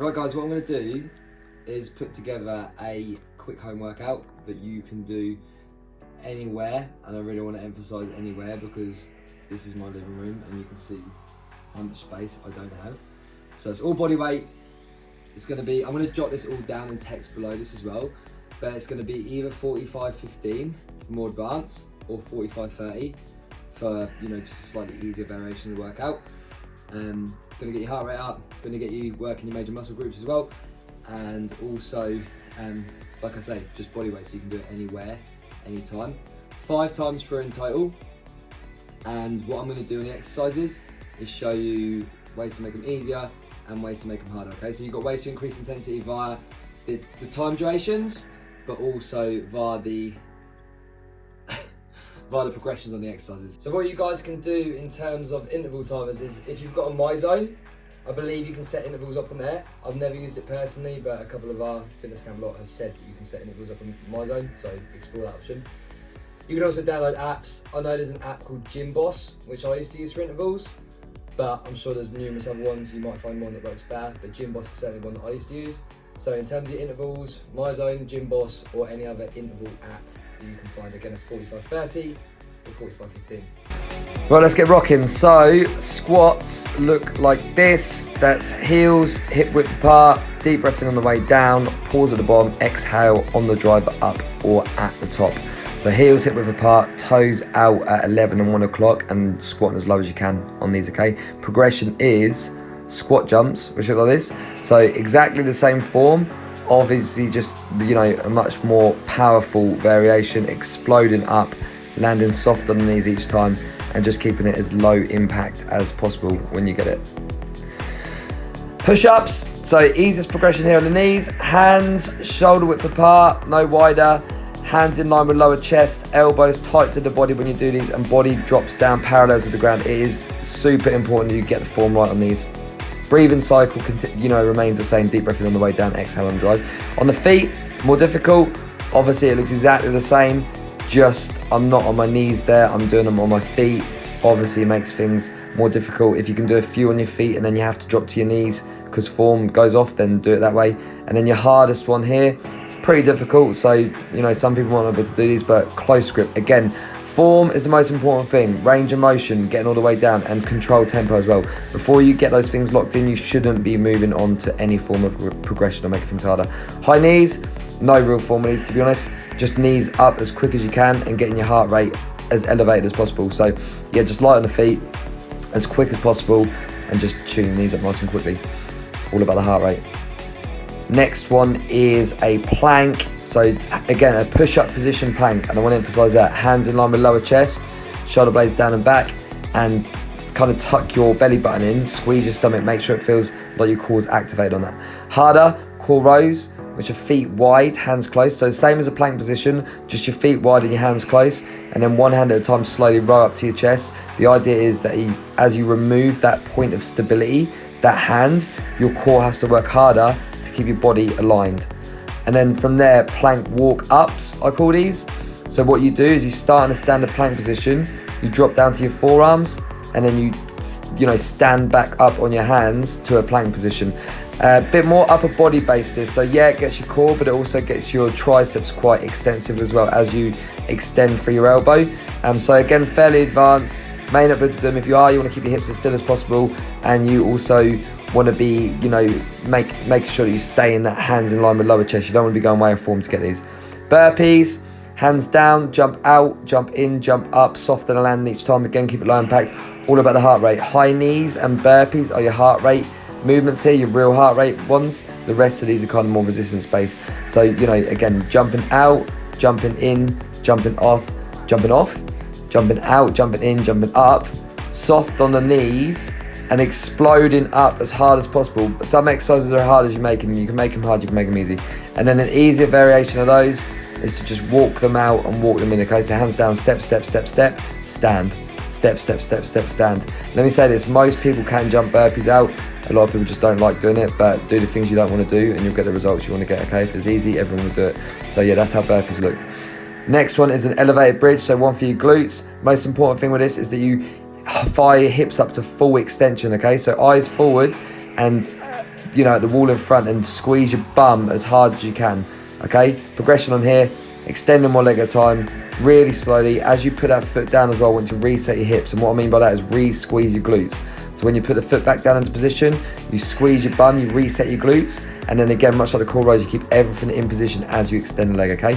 Alright guys, what I'm going to do is put together a quick home workout that you can do anywhere, and I really want to emphasise anywhere because this is my living room and you can see how much space I don't have. So it's all body weight. It's going to be, I'm going to jot this all down in text below this as well, but it's going to be either 45-15 for more advanced or 45-30 for, you know, just a slightly easier variation of the workout. Going to get your heart rate up, going to get you working your major muscle groups as well, and also, like I say, just body weight, so you can do it anywhere, anytime. 5 times through in total, and what I'm going to do in the exercises is show you ways to make them easier and ways to make them harder, okay? So you've got ways to increase intensity via the time durations, but also via the progressions on the exercises. So what you guys can do in terms of interval timers is, if you've got a My Zone, I believe you can set intervals up on there. I've never used it personally, but a couple of our fitness camp lot have said that you can set intervals up on My Zone, so explore that option. You can also download apps. I know there's an app called Gym Boss, which I used to use for intervals, but I'm sure there's numerous other ones. You might find one that works better, but Gym Boss is certainly one that I used to use. So in terms of the intervals, My Zone, Gym Boss, or any other interval app that you can find, again, it's 45-30 or 45-15. Right, let's get rocking. So squats look like this. That's heels hip width apart, deep breathing on the way down, pause at the bottom, exhale on the driver up or at the top. So heels hip width apart, toes out at 11 and 1 o'clock, and squatting as low as you can on these, okay? Progression is squat jumps, which look like this. So exactly the same form, obviously just, you know, a much more powerful variation, exploding up, landing soft on the knees each time, and just keeping it as low impact as possible when you get it. Push-ups, so easiest progression here on the knees, hands shoulder width apart, no wider, hands in line with lower chest, elbows tight to the body when you do these, and body drops down parallel to the ground. It is super important that you get the form right on these. Breathing cycle, you know, remains the same, deep breathing on the way down, exhale on drive. On the feet, more difficult, obviously it looks exactly the same, just I'm not on my knees there, I'm doing them on my feet. Obviously it makes things more difficult. If you can do a few on your feet and then you have to drop to your knees because form goes off, then do it that way. And then your hardest one here, pretty difficult, so you know, some people might not be able to do these, but close grip. Again, form is the most important thing, range of motion, getting all the way down, and control tempo as well. Before you get those things locked in, you shouldn't be moving on to any form of progression or making things harder. High knees, no real form of these, to be honest. Just knees up as quick as you can and getting your heart rate as elevated as possible. So yeah, just light on the feet as quick as possible and just shooting the knees up nice and quickly. All about the heart rate. Next one is a plank. So again, a push-up position plank, and I want to emphasize that. Hands in line with lower chest, shoulder blades down and back, and kind of tuck your belly button in, squeeze your stomach, make sure it feels like your core's activated on that. Harder, core rows, which are feet wide, hands close. So same as a plank position, just your feet wide and your hands close, and then one hand at a time slowly row up to your chest. The idea is that as you remove that point of stability, that hand, your core has to work harder to keep your body aligned. And then from there, plank walk ups, I call these. So what you do is you start in a standard plank position, you drop down to your forearms, and then you know, stand back up on your hands to a plank position. A bit more upper body based this, so yeah, it gets your core, but it also gets your triceps quite extensive as well as you extend through your elbow. So again, fairly advanced. May not be able to do them. If you are, you want to keep your hips as still as possible, and you also want to be, you know, making sure that you stay in that hands in line with lower chest. You don't want to be going way off form to get these. Burpees, hands down, jump out, jump in, jump up, soften the land each time. Again, keep it low impact. All about the heart rate. High knees and burpees are your heart rate movements here, your real heart rate ones. The rest of these are kind of more resistance based. So, you know, again, jumping out, jumping in, jumping off, jumping out, jumping in, jumping up, soft on the knees, and exploding up as hard as possible. Some exercises are as hard as you make them. You can make them hard, you can make them easy. And then an easier variation of those is to just walk them out and walk them in. Okay, so hands down, step, step, step, step, stand. Step, step, step, step, stand. Let me say this, most people can jump burpees out. A lot of people just don't like doing it, but do the things you don't want to do and you'll get the results you want to get, okay? If it's easy, everyone will do it. So yeah, that's how burpees look. Next one is an elevated bridge, so one for your glutes. Most important thing with this is that you fire your hips up to full extension, okay? So eyes forward and at the wall in front and squeeze your bum as hard as you can. Okay, progression on here, extending one leg at a time, really slowly. As you put that foot down as well, I want to reset your hips, and what I mean by that is re-squeeze your glutes. So when you put the foot back down into position, you squeeze your bum, you reset your glutes, and then again, much like the core rows, you keep everything in position as you extend the leg, okay?